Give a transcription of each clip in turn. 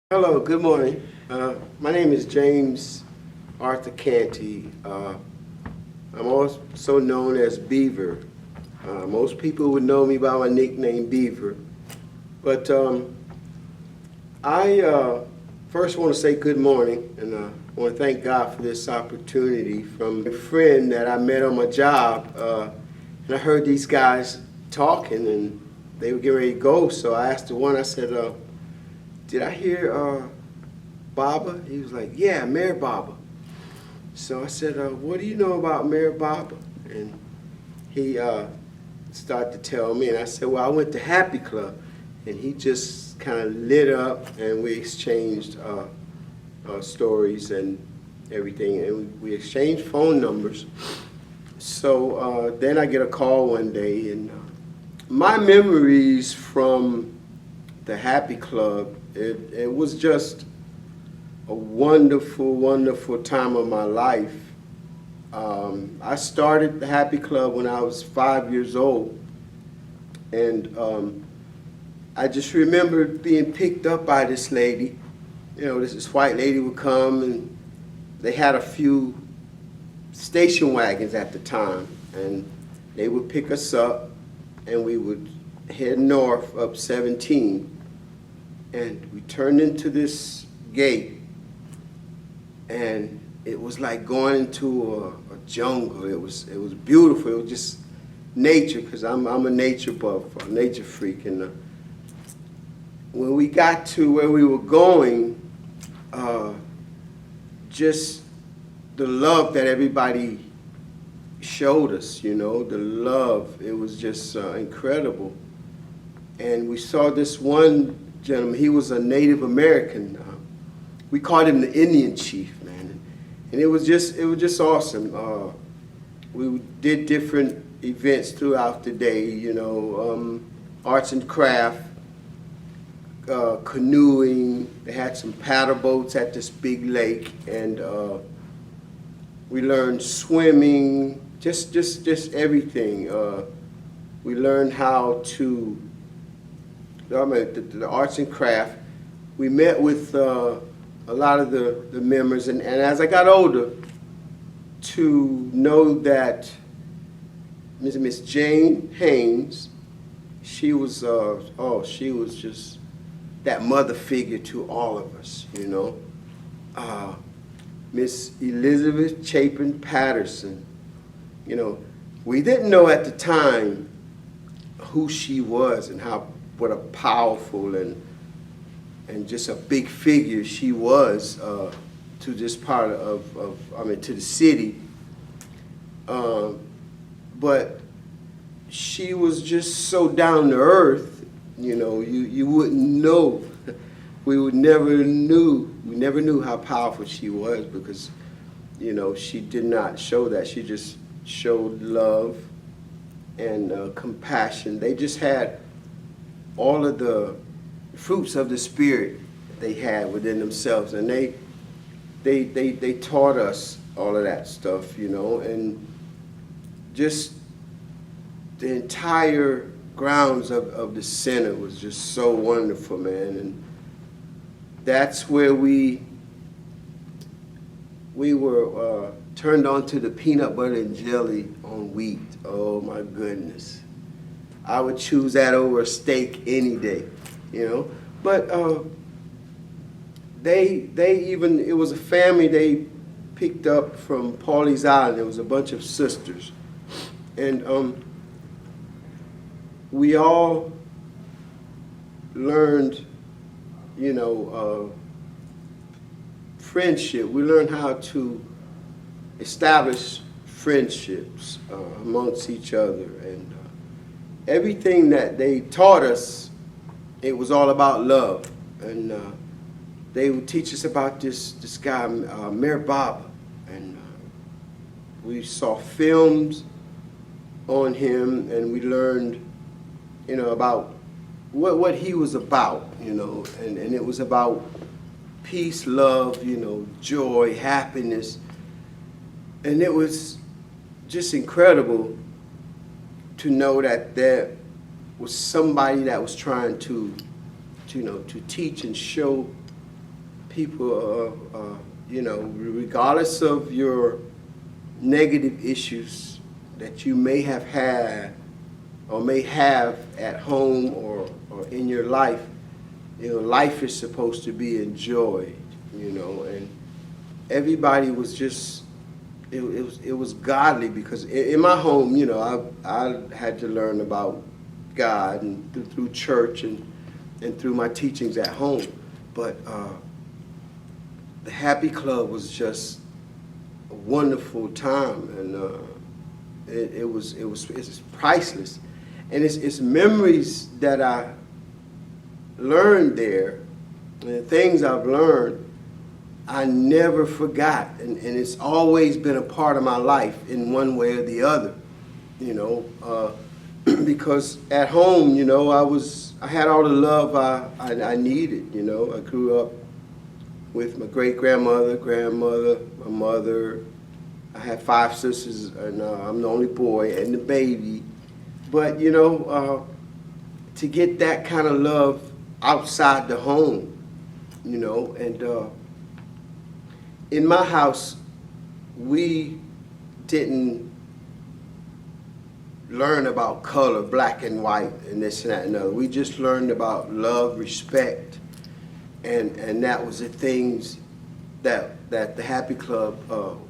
Hello, good morning. My name is James Arthur Canty. I'm also known as Beaver. Most people would know me by my nickname Beaver. But I first want to say good morning, and I want to thank God for this opportunity from a friend that I met on my job. And I heard these guys talking, and they were getting ready to go. So I asked the one, I said, did I hear Baba? He was like, yeah, Mayor Baba. So I said, what do you know about Mayor Baba? And he started to tell me, and I said, well, I went to Happy Club. And he just kind of lit up, and we exchanged stories and everything, and we exchanged phone numbers. So then I get a call one day, and my memories from the Happy Club, it was just a wonderful, wonderful time of my life. I started the Happy Club when I was 5 years old, and I just remember being picked up by this lady. You know, this white lady would come, and they had a few station wagons at the time, and they would pick us up, and we would head north up 17, and we turned into this gate, and it was like going into a jungle. It was beautiful. It was just nature, because I'm a nature buff, a nature freak, and when we got to where we were going, just the love that everybody showed us, you know, the love, it was just incredible. And we saw this one gentleman. He was a Native American. We called him the Indian Chief, man, and it was just awesome. We did different events throughout the day, you know, arts and craft, canoeing. They had some paddle boats at this big lake, and we learned swimming, just everything. We learned how to, the arts and craft. We met with a lot of the members, and as I got older, to know that Miss Jane Haynes, she was she was just that mother figure to all of us, you know. Miss Elizabeth Chapin Patterson, you know, we didn't know at the time who she was and what a powerful and just a big figure she was to this part to the city. But she was just so down to earth, you know, you wouldn't know. We never knew how powerful she was, because, you know, she did not show that. She just showed love and compassion. They just had all of the fruits of the Spirit they had within themselves, and they taught us all of that stuff, you know, and just the entire grounds of the center was just so wonderful, man. And that's where we were turned on to the peanut butter and jelly on wheat. Oh my goodness, I would choose that over a steak any day, you know. But it was a family they picked up from Pawleys Island. There was a bunch of sisters, and we all learned, you know, friendship. We learned how to establish friendships amongst each other, and everything that they taught us, it was all about love. And they would teach us about this guy, Mayor Baba, and we saw films on him, and we learned, you know, about what he was about, you know, and it was about peace, love, you know, joy, happiness. And it was just incredible to know that there was somebody that was trying to you know, to teach and show people, you know, regardless of your negative issues that you may have had or may have at home or in your life, you know, life is supposed to be enjoyed, you know, and everybody was just, it was godly, because in my home, you know, I had to learn about God and through church and through my teachings at home. But the Happy Club was just a wonderful time, and it's priceless, and it's memories that I learned there, and the things I've learned I never forgot, and it's always been a part of my life in one way or the other, you know, because at home, you know, I had all the love I needed, you know. I grew up with my great-grandmother, grandmother, my mother. I had 5 sisters, and I'm the only boy and the baby. But, you know, to get that kind of love outside the home, you know, and in my house, we didn't learn about color, black and white, and this and that and other. We just learned about love, respect, and that was the things that the Happy Club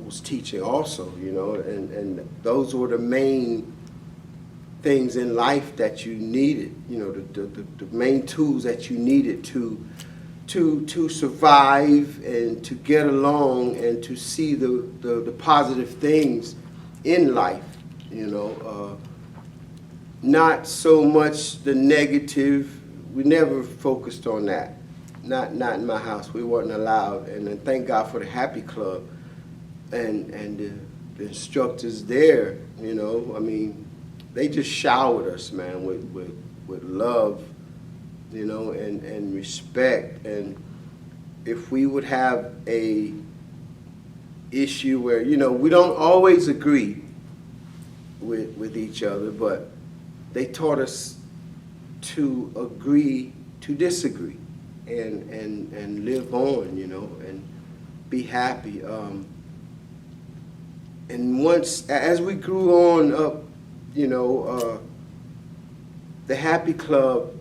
was teaching also, you know, and those were the main things in life that you needed, you know, the main tools that you needed to survive and to get along and to see the positive things in life, you know. Not so much the negative. We never focused on that. Not in my house. We weren't allowed. And then thank God for the Happy Club and the instructors there, you know. I mean, they just showered us, man, with love, you know, and respect. And if we would have a issue where, you know, we don't always agree with each other, but they taught us to agree to disagree and live on, you know, and be happy. And once, as we grew on up, you know, the Happy Club,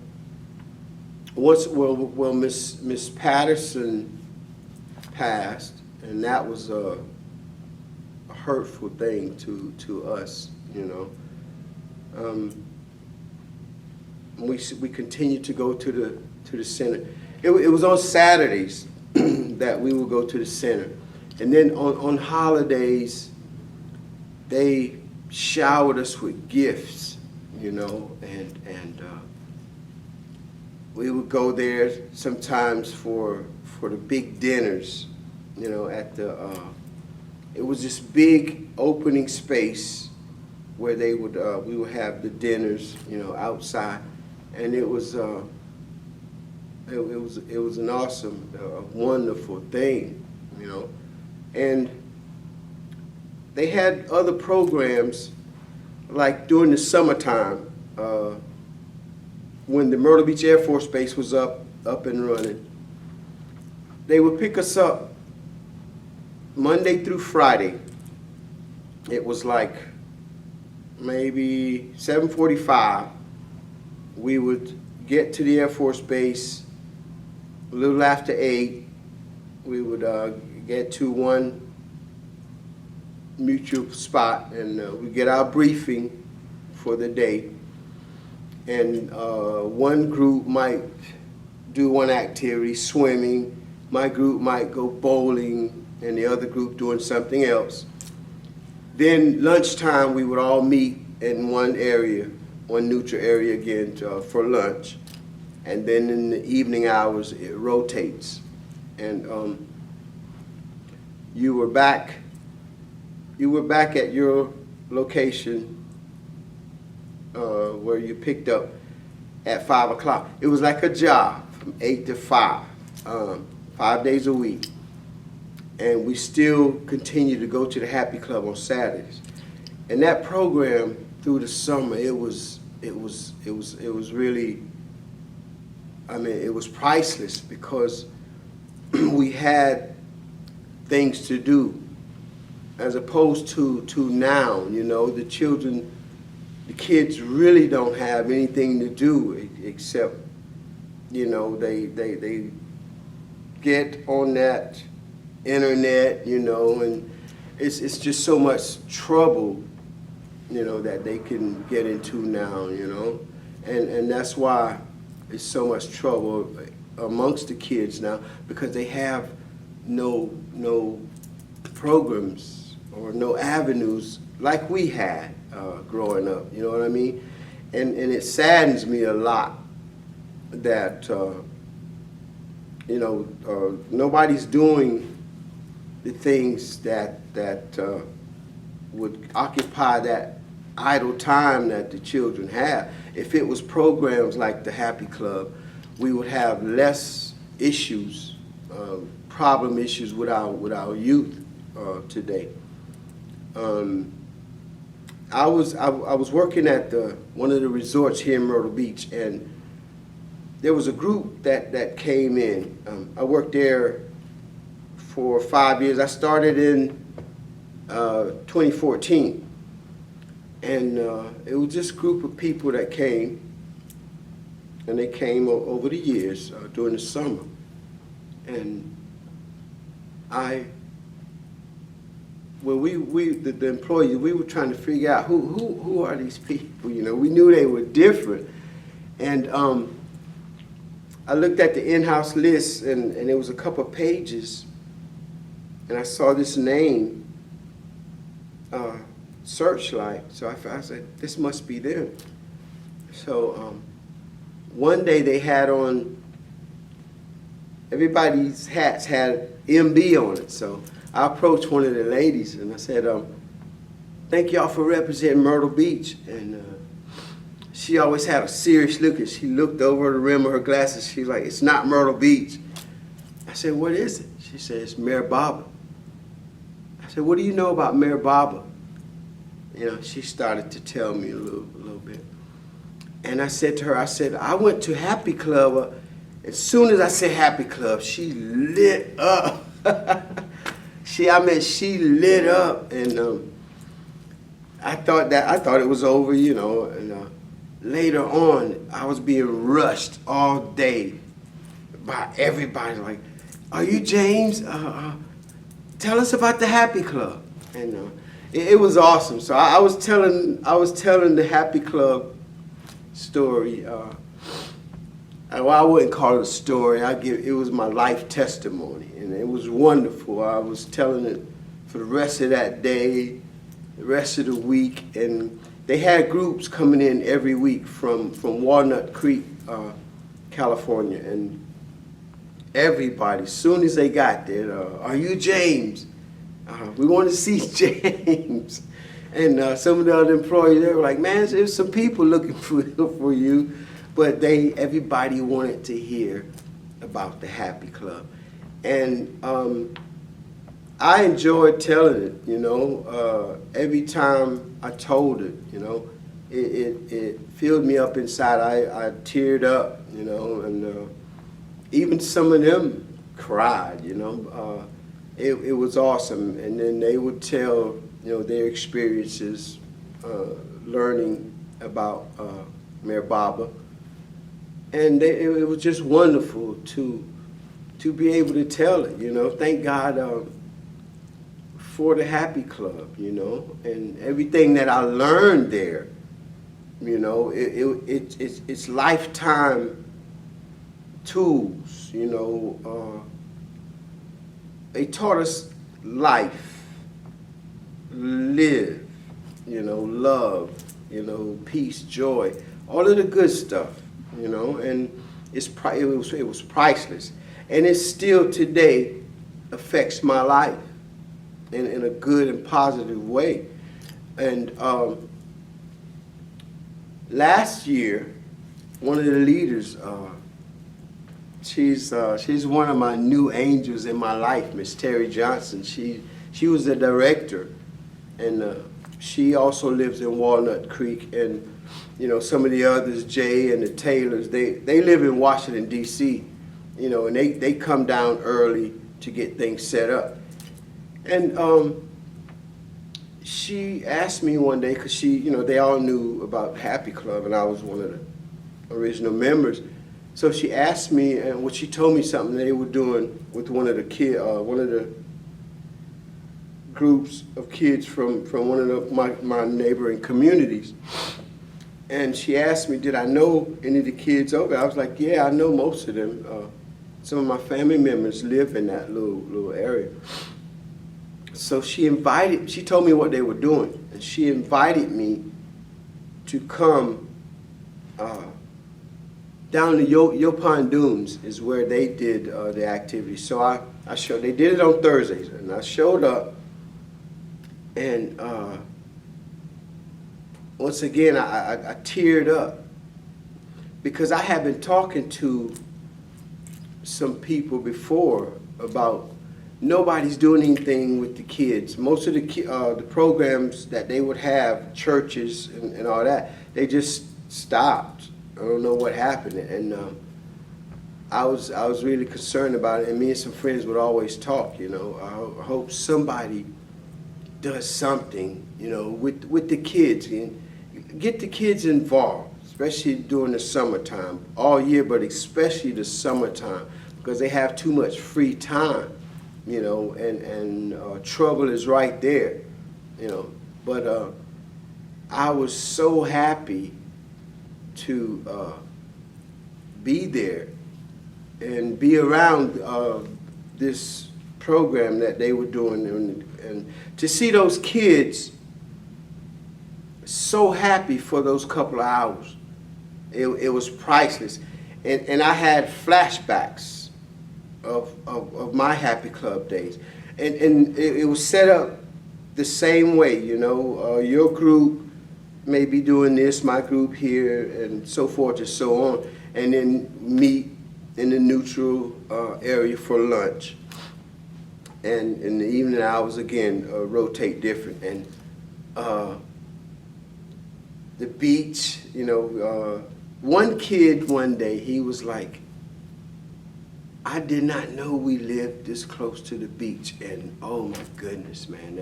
well, Miss Patterson passed, and that was a hurtful thing to us, you know. We continued to go to the center. It was on Saturdays that we would go to the center, and then on holidays they showered us with gifts, you know, and we would go there sometimes for the big dinners, you know, at the it was this big opening space where they would we would have the dinners, you know, outside, and it was an awesome, wonderful thing, you know. And they had other programs, like during the summertime, when the Myrtle Beach Air Force Base was up and running. They would pick us up Monday through Friday. It was like maybe 7:45. We would get to the Air Force Base a little after 8. We would get to one mutual spot, and we get our briefing for the day. And one group might do one activity, swimming. My group might go bowling, and the other group doing something else. Then lunchtime, we would all meet in one area, one neutral area again for lunch. And then in the evening hours, it rotates. And you were back at your location where you picked up at 5 o'clock. It was like a job from 8 to 5, 5 days a week. And we still continue to go to the Happy Club on Saturdays. And that program through the summer, it was really, I mean, it was priceless, because we had things to do, as opposed to now. You know, the kids really don't have anything to do except, you know, they get on that internet, you know, and it's just so much trouble, you know, that they can get into now, you know, and that's why it's so much trouble amongst the kids now, because they have no programs or no avenues like we had growing up, you know what I mean? And it saddens me a lot that you know, nobody's doing the things that would occupy that idle time that the children have. If it was programs like the Happy Club, we would have less issues, problem issues with our youth today. I was working at one of the resorts here in Myrtle Beach, and there was a group that came in. I worked there for 5 years. I started in 2014, and it was this group of people that came, and they came over the years during the summer, and the employees, we were trying to figure out who are these people. You know, we knew they were different, and I looked at the in-house list, and there was a couple of pages, and I saw this name, Searchlight. So I said, this must be them. So one day they had on, everybody's hats had MB on it. So I approached one of the ladies, and I said, thank y'all for representing Myrtle Beach. And she always had a serious look, and she looked over the rim of her glasses. She's like, it's not Myrtle Beach. I said, what is it? She said, it's Mayor Baba. I said, what do you know about Mayor Baba? You know, she started to tell me a little bit. And I said to her, I went to Happy Club. As soon as I said Happy Club, she lit up. She lit up, and I thought it was over, you know. And later on, I was being rushed all day by everybody. Like, are you James? Tell us about the Happy Club. And it was awesome. So I was telling the Happy Club story. Well, I wouldn't call it a story. It was my life testimony, and it was wonderful. I was telling it for the rest of that day, the rest of the week, and they had groups coming in every week from Walnut Creek, California, and everybody, as soon as they got there, are you James? We want to see James. And some of the other employees, they were like, man, there's some people looking for you. But everybody wanted to hear about the Happy Club. And I enjoyed telling it, you know. Every time I told it, you know, it filled me up inside. I teared up, you know, and even some of them cried, you know. It was awesome. And then they would tell, you know, their experiences learning about Mayor Baba. And it was just wonderful to be able to tell it, you know. Thank God for the Happy Club, you know, and everything that I learned there, you know. It's lifetime tools, you know. They taught us life, live, you know, love, you know, peace, joy, all of the good stuff. You know, and it was priceless, and it still today affects my life in a good and positive way. And last year, one of the leaders, she's one of my new angels in my life, Miss Terry Johnson. She was the director, and she also lives in Walnut Creek, and you know, some of the others, Jay and the Taylors, they live in Washington, D.C., and they come down early to get things set up. And she asked me one day, because they all knew about Happy Club, and I was one of the original members. So she asked me, and she told me something they were doing with one of the groups of kids from one of my neighboring communities. And she asked me, did I know any of the kids over there? I was like, yeah, I know most of them. Some of my family members live in that little area. So she told me what they were doing, and she invited me to come down to Yopon Dunes is where they did the activity. So they did it on Thursdays, and I showed up, and once again, I teared up because I had been talking to some people before about nobody's doing anything with the kids. Most of the programs that they would have, churches and all that, they just stopped. I don't know what happened, and I was really concerned about it. And me and some friends would always talk. I hope somebody does something, with the kids and get the kids involved, especially during the summertime, all year, but especially the summertime, because they have too much free time, and trouble is right there, But I was so happy to be there and be around this program that they were doing, and to see those kids so happy for those couple of hours. It was priceless. And I had flashbacks of my Happy Club days. And it was set up the same way, your group may be doing this, my group here, and so forth and so on, and then meet in the neutral area for lunch. And in the evening hours, again, rotate different. And the beach, one kid one day, he was like, I did not know we lived this close to the beach. And oh my goodness, man,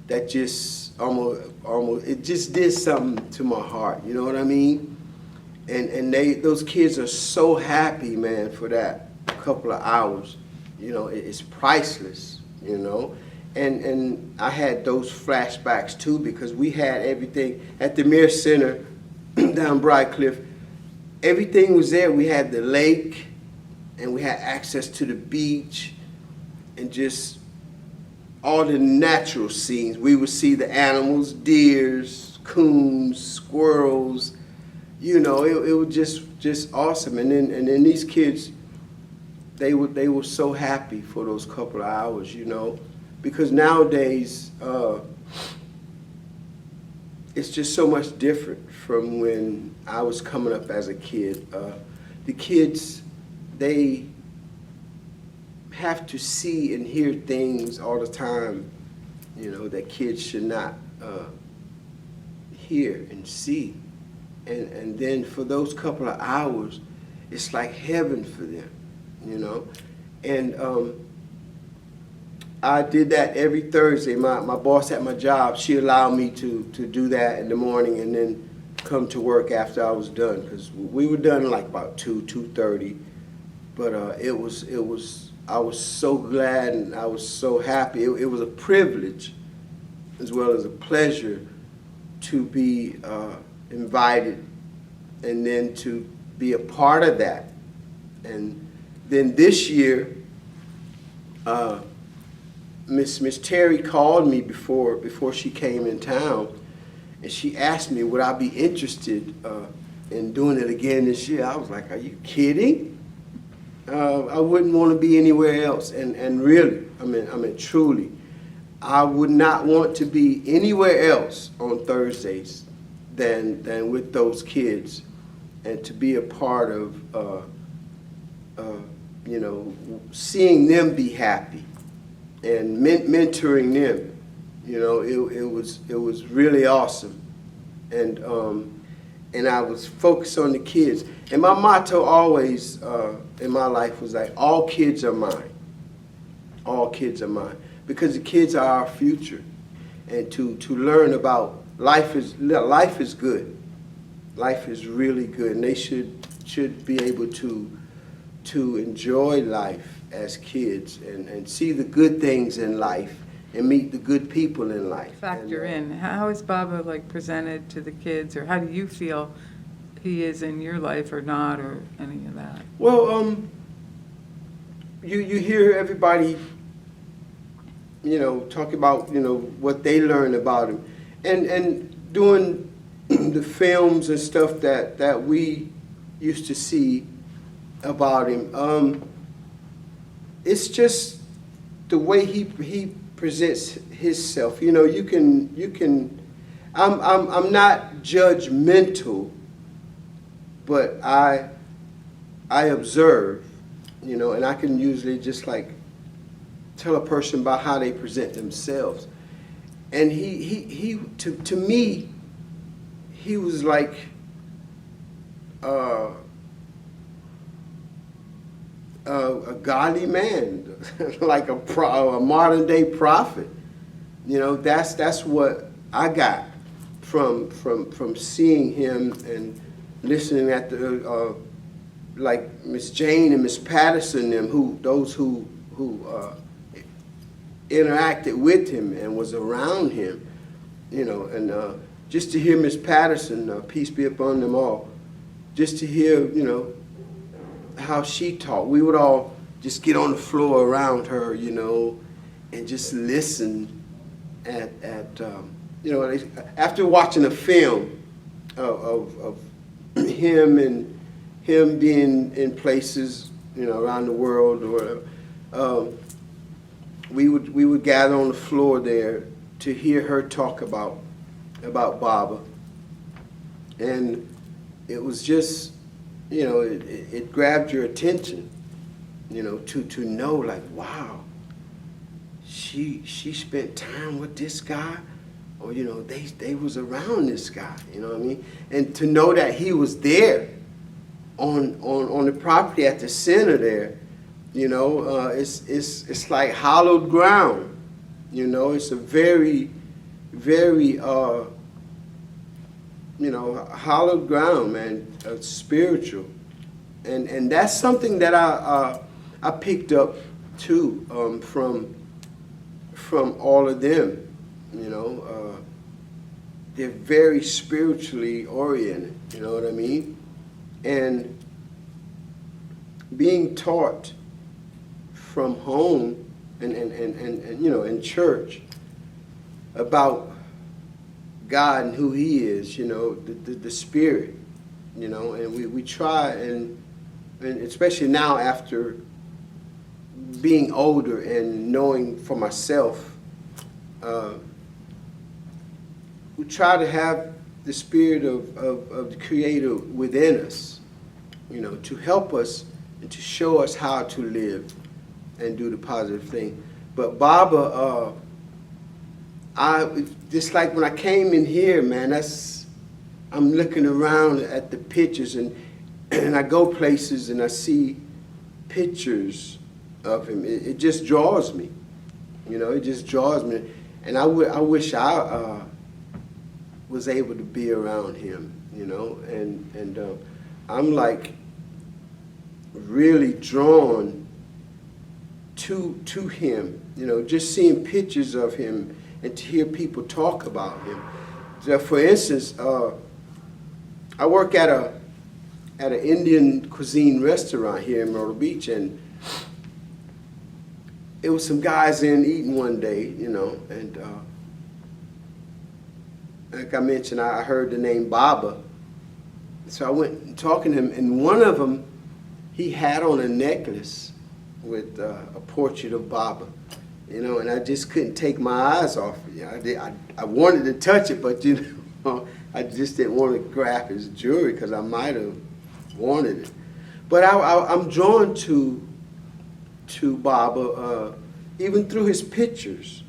that just almost, it just did something to my heart, you know what I mean? And those kids are so happy, man, for that couple of hours. It's priceless, And I had those flashbacks too, because we had everything at the Mir Center down Briarcliff. Everything was there. We had the lake, and we had access to the beach, and just all the natural scenes. We would see the animals, deers, coons, squirrels. It was just awesome. And then these kids, they were so happy for those couple of hours, because nowadays it's just so much different from when I was coming up as a kid. The kids, they have to see and hear things all the time, that kids should not hear and see. And then for those couple of hours, it's like heaven for them, And I did that every Thursday. My boss at my job, she allowed me to do that in the morning and then come to work after I was done, because we were done like about 2:30. But I was so glad, and I was so happy. It was a privilege as well as a pleasure to be invited and then to be a part of that. And then this year, Miss Terry called me before she came in town, and she asked me would I be interested in doing it again this year. I was like, are you kidding? I wouldn't want to be anywhere else. And really, I mean truly, I would not want to be anywhere else on Thursdays than with those kids, and to be a part of seeing them be happy and mentoring them. It was really awesome. And and I was focused on the kids. And my motto always in my life was like, all kids are mine. All kids are mine. Because the kids are our future. And to learn about life is good. Life is really good. And they should be able to enjoy life as kids and see the good things in life and meet the good people in life. Factor in. How is Baba like presented to the kids, or how do you feel he is in your life or not, or any of that? Well, you hear everybody, talk about, what they learn about him. And doing the films and stuff that we used to see about him, it's just the way he presents himself. You can. I'm not judgmental, but I observe, and I can usually just like tell a person about how they present themselves. And he to me, he was like a godly man, like a modern day prophet. That's what I got from seeing him and listening at the like Miss Jane and Miss Patterson, those who interacted with him and was around him, and just to hear Miss Patterson, peace be upon them all, just to hear, how she talked. We would all just get on the floor around her, and just listen at after watching a film of him and him being in places, around the world or whatever, we would gather on the floor there to hear her talk about Baba. And it was just, it grabbed your attention, to know like, wow, she spent time with this guy, or they was around this guy, you know what I mean? And to know that he was there on the property at the center there, it's like hallowed ground, it's a very, very hallowed ground, man, spiritual, and that's something that I picked up too from all of them. They're very spiritually oriented, you know what I mean? And being taught from home and in church about God and who he is, the spirit, and we try, and especially now after being older and knowing for myself, we try to have the spirit of the Creator within us, to help us and to show us how to live and do the positive thing. But Baba, just like when I came in here, man, I'm looking around at the pictures, and I go places and I see pictures of him. It just draws me, it just draws me. And I wish I was able to be around him, and I'm like really drawn to him, just seeing pictures of him and to hear people talk about him. So for instance, I work at an Indian cuisine restaurant here in Myrtle Beach, and it was some guys in eating one day, and like I mentioned, I heard the name Baba. So I went and talking to him, and one of them, he had on a necklace with a portrait of Baba, and I just couldn't take my eyes off it. I wanted to touch it, but I just didn't want to grab his jewelry because I might have wanted it. But I'm drawn to Baba, even through his pictures,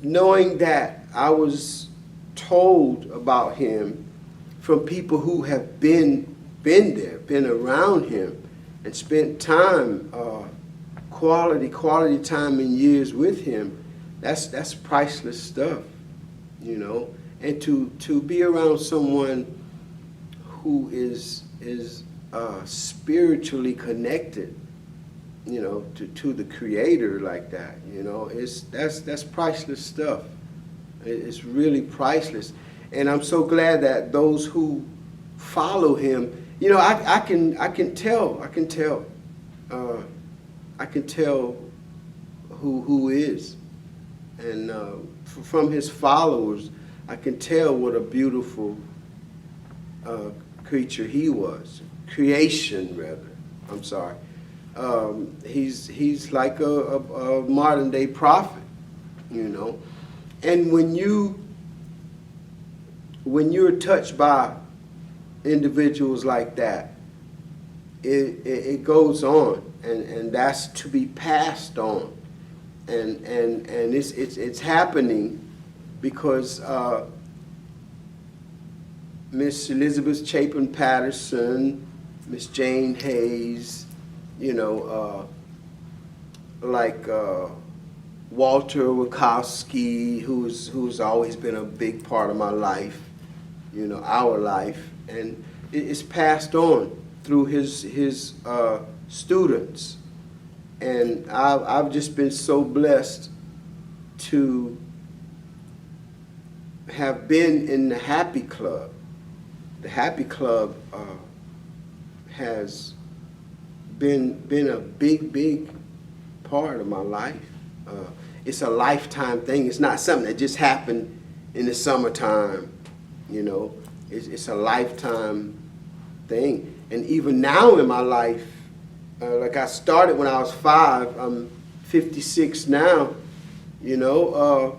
knowing that I was told about him from people who have been there, been around him, and spent time, quality time and years with him. That's priceless stuff, you know. And to be around someone who is spiritually connected, you know, to the Creator like that, you know, that's priceless stuff. It's really priceless. And I'm so glad that those who follow him, you know, I can tell who is, and from his followers, I can tell what a beautiful creature he was, creation rather. I'm sorry. He's like a modern day prophet, you know. And when you're touched by individuals like that, it goes on, and that's to be passed on, and it's happening because Miss Elizabeth Chapin Patterson, Miss Jane Hayes, you know, like Walter Wachowski, who's always been a big part of my life, you know, our life, and it's passed on through his students, and I've just been so blessed to have been in the Happy Club. The Happy Club has been a big part of my life. It's a lifetime thing. It's not something that just happened in the summertime, you know. It's a lifetime thing. And even now in my life, like I started when I was 5, I'm 56 now, you know,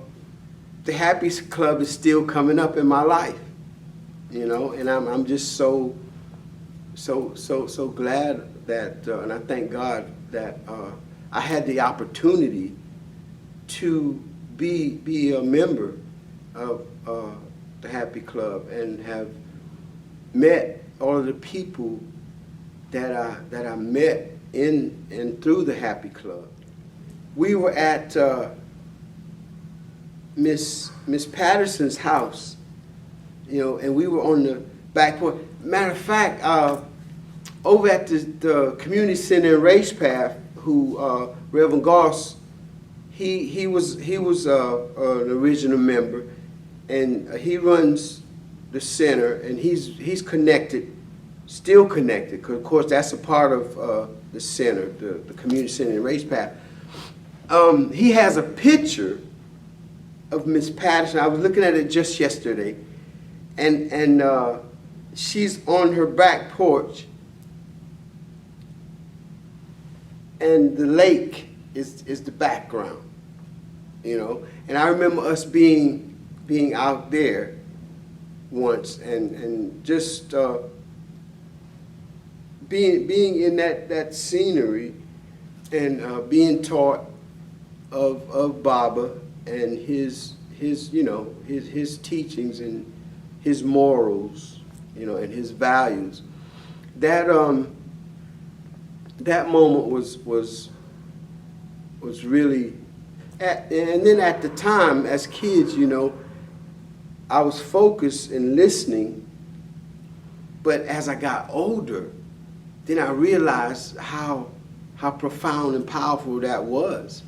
the Happy Club is still coming up in my life, you know, and I'm just so glad that, and I thank God that I had the opportunity to be a member of the Happy Club and have met all of the people that I met in and through the Happy Club. We were at Miss Patterson's house, you know, and we were on the back porch. Matter of fact, over at the community center in Race Path, who Reverend Goss, he was an original member, and he runs the center, and he's connected, still connected, because of course that's a part of the center, the community center in Race Path. He has a picture of Miss Patterson. I was looking at it just yesterday, and she's on her back porch, and the lake is the background, you know. And I remember us being out there once, and just being in that scenery, and being taught of Baba and his you know, his teachings and his morals, you know, and his values. That moment was really, and then at the time as kids, you know, I was focused and listening, but as I got older, then I realized how profound and powerful that was,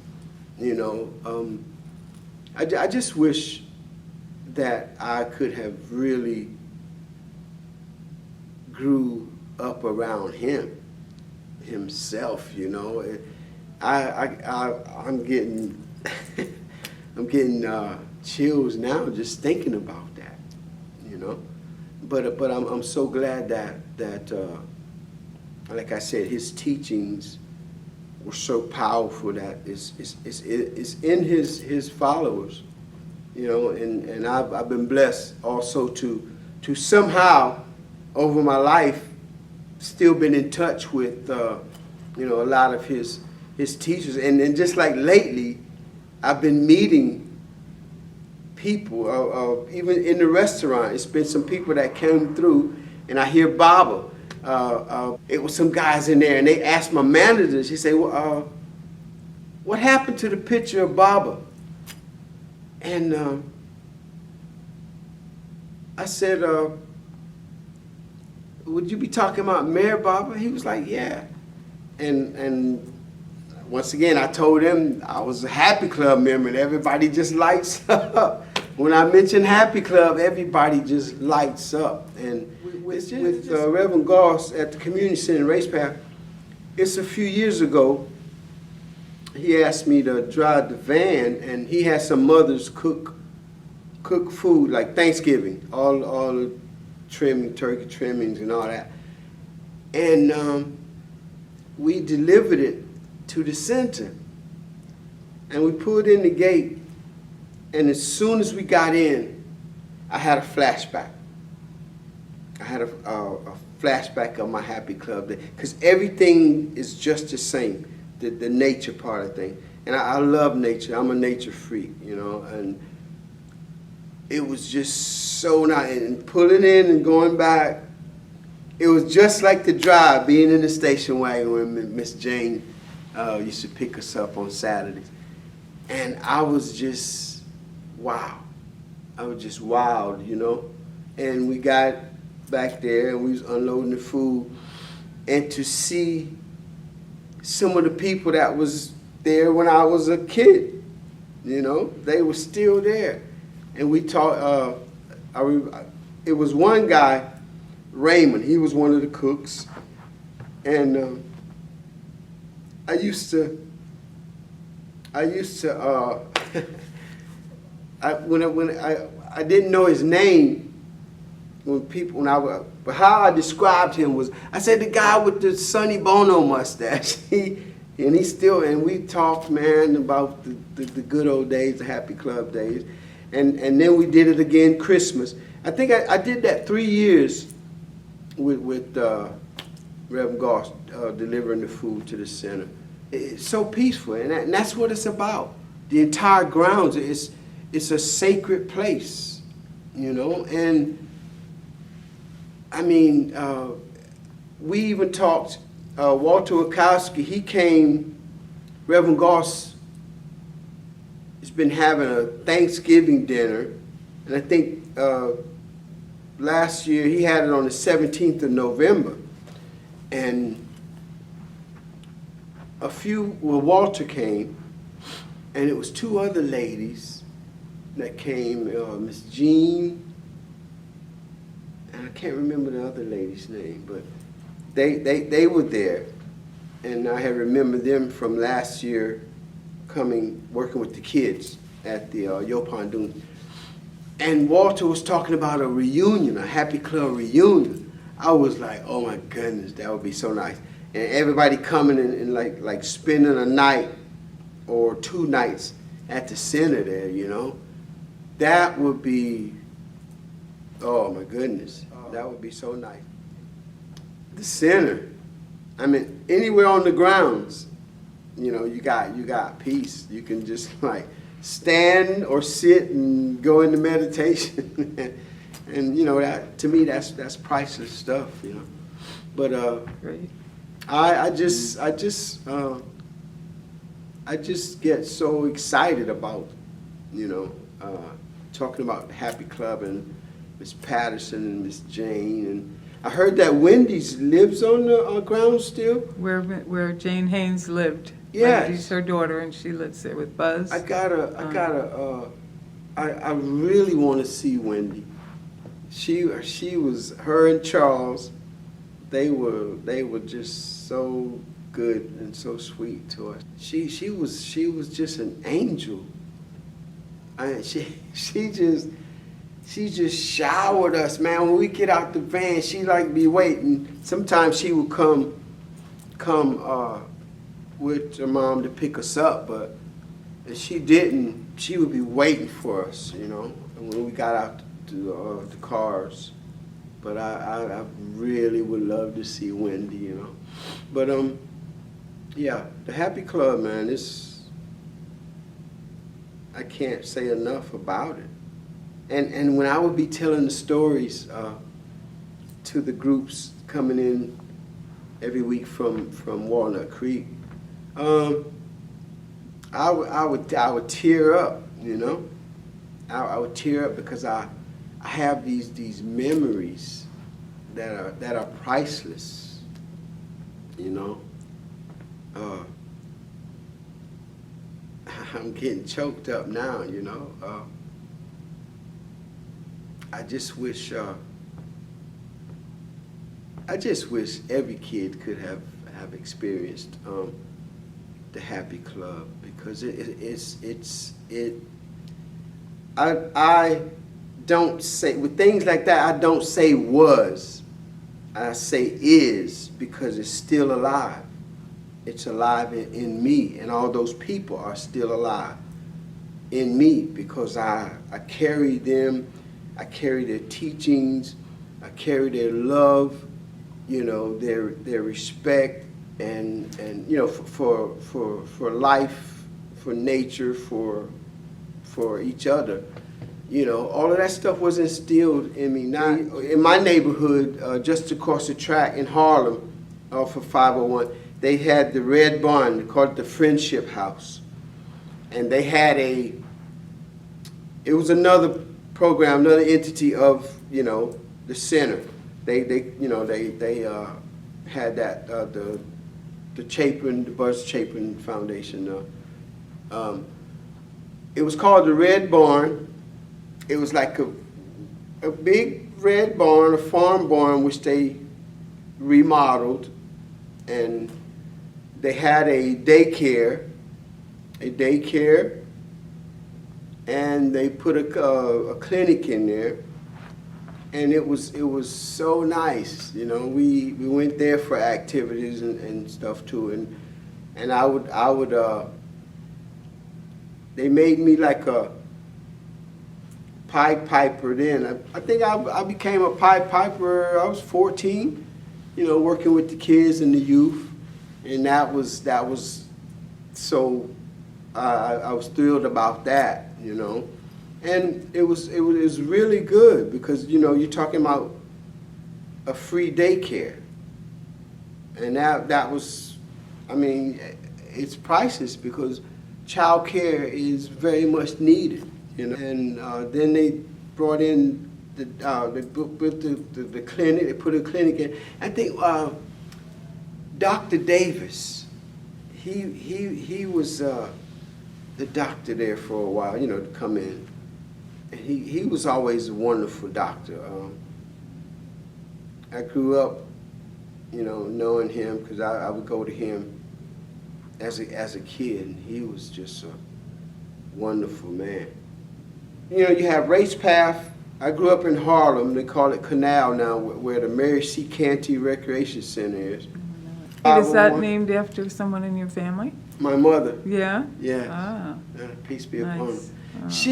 you know. I just wish that I could have really grew up around himself, you know. I'm getting I'm getting chills now just thinking about that, you know. But I'm so glad that like I said, his teachings were so powerful that it's in his followers, you know. And I've been blessed also to somehow over my life still been in touch with you know, a lot of his teachers, and just like lately I've been meeting people, even in the restaurant. It's been some people that came through, and I hear Baba. It was some guys in there, and they asked my manager. She said, well, "What happened to the picture of Baba?" And I said, "Would you be talking about Mayor Baba?" He was like, "Yeah." And once again, I told him I was a Happy Club member, and everybody just lights up. When I mention Happy Club, everybody just lights up. And with Reverend Goss at the Community Center in Race Path, it's a few years ago, he asked me to drive the van, and he had some mothers cook food like Thanksgiving, all the trimming, turkey trimmings and all that. And we delivered it to the center, and we pulled in the gate, and as soon as we got in, I had a flashback. I had a flashback of my Happy Club day, because everything is just the same, the nature part of things. And I love nature. I'm a nature freak, you know, and it was just so nice. And pulling in and going back, it was just like the drive, being in the station wagon when Miss Jane used to pick us up on Saturdays. And I was just, wow. I was just wild, you know. And we got back there and we was unloading the food. And to see some of the people that was there when I was a kid, you know, they were still there. And we talked, it was one guy, Raymond, he was one of the cooks. And I used to when I didn't know his name but how I described him was, I said the guy with the Sonny Bono mustache. And we talked, man, about the good old days, the Happy Club days. And then we did it again Christmas. I think I did that 3 years with Reverend Goss delivering the food to the center. It's so peaceful, and that's what it's about. The entire grounds, it's a sacred place, you know. And I mean, we even talked, Walter Wachowski, he came, Reverend Goss has been having a Thanksgiving dinner, and I think last year he had it on the 17th of November. And Walter came, and it was two other ladies that came, Miss Jean, and I can't remember the other lady's name, but they were there. And I had remembered them from last year working with the kids at the Yopon. And Walter was talking about a reunion, a Happy Club reunion. I was like, oh my goodness, that would be so nice. And everybody coming and like spending a night or 2 nights at the center there, you know. That would be, oh my goodness, that would be so nice. The center, I mean, anywhere on the grounds, you know, you got peace. You can just like stand or sit and go into meditation. And you know, that to me that's priceless stuff, you know. But Great. I just get so excited about, you know, talking about Happy Club and Miss Patterson and Miss Jane. And I heard that Wendy's lives on the ground still. Where Jane Haynes lived. Yes. Wendy's her daughter, and she lives there with Buzz. I really want to see Wendy. She was, her and Charles, they were just so good and so sweet to us. She was just an angel. She just showered us, man. When we get out the van, she like be waiting. Sometimes she would come with her mom to pick us up, but if she didn't, she would be waiting for us, you know, when we got out to the cars. But I really would love to see Wendy, you know. But yeah, the Happy Club, man, I can't say enough about it. And when I would be telling the stories to the groups coming in every week from Walnut Creek, I would tear up, you know. I would tear up because I have these memories that are priceless, you know. I'm getting choked up now, you know. I just wish every kid could have experienced the Happy Club, because I don't say, with things like that, I don't say was, I say is, because it's still alive. It's alive in me, and all those people are still alive in me because I carry them, I carry their teachings, I carry their love, you know, their respect, and you know, for life, for nature, for each other. You know, all of that stuff was instilled in me. Now, in my neighborhood, just across the track in Harlem, off of 501, they had the Red Barn, they called it the Friendship House. And they had it was another program, another entity of, you know, the center. They had that, the Buzz Chapin Foundation. It was called the Red Barn. It was like a big red barn, a farm barn, which they remodeled, and they had a daycare, and they put a clinic in there, and it was so nice, you know. We went there for activities and stuff too, and I would they made me like a Pied Piper then. I think I became a Pied Piper, I was 14, you know, working with the kids and the youth, and that was so I was thrilled about that, you know. And it was really good because, you know, you're talking about a free daycare, and that was, I mean, it's priceless because child care is very much needed. You know, and then they brought in the clinic. They put a clinic in. I think Dr. Davis, he was the doctor there for a while. You know, to come in. And he was always a wonderful doctor. I grew up, you know, knowing him because I would go to him as a kid, and he was just a wonderful man. You know, you have Race Path. I grew up in Harlem. They call it Canal now, where the Mary C. Canty Recreation Center is. Is that named after someone in your family? My mother. Yeah? Yeah. Ah. Peace be upon her. Nice.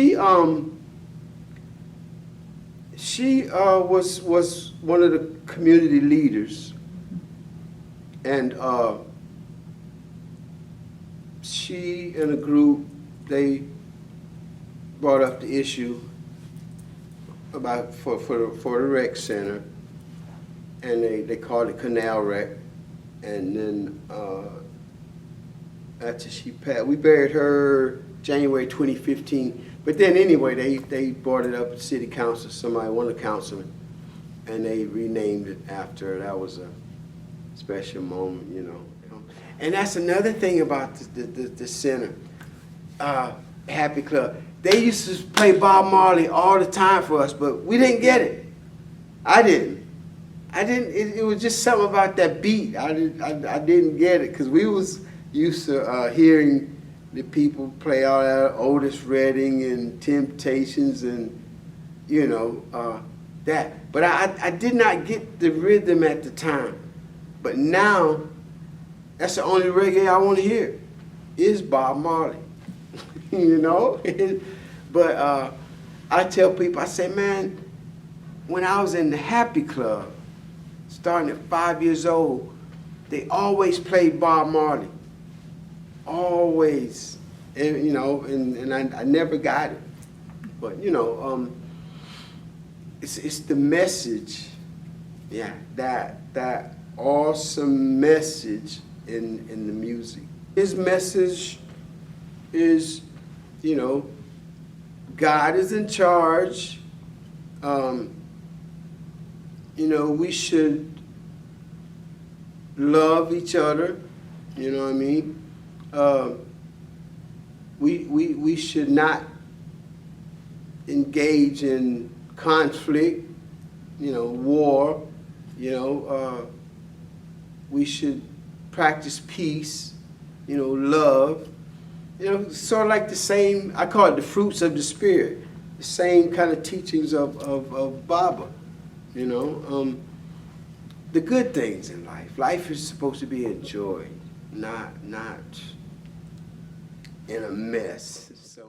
She was one of the community leaders, and she and a group, they brought up the issue about for the rec center, and they called it Canal Rec, and then after she passed, we buried her January 2015. But then anyway, they brought it up to city council. Somebody, one of the councilmen, and they renamed it after her. That was a special moment, you know. And that's another thing about the center, Happy Club. They used to play Bob Marley all the time for us, but we didn't get it. I didn't. It was just something about that beat. I didn't get it because we was used to hearing the people play all that Otis Redding and Temptations and, you know, that. But I did not get the rhythm at the time. But now, that's the only reggae I want to hear is Bob Marley, you know? But I tell people, I say, man, when I was in the Happy Club, starting at 5 years old, they always played Bob Marley. Always. And, you know, and I never got it. But, you know, it's the message, yeah, that awesome message in the music. His message is, you know, God is in charge. You know, we should love each other. You know what I mean? We should not engage in conflict, you know, war. You know, we should practice peace, you know, love. You know, sort of like the same, I call it the fruits of the Spirit, the same kind of teachings of Baba, you know. The good things in life. Life is supposed to be enjoyed, not in a mess. So.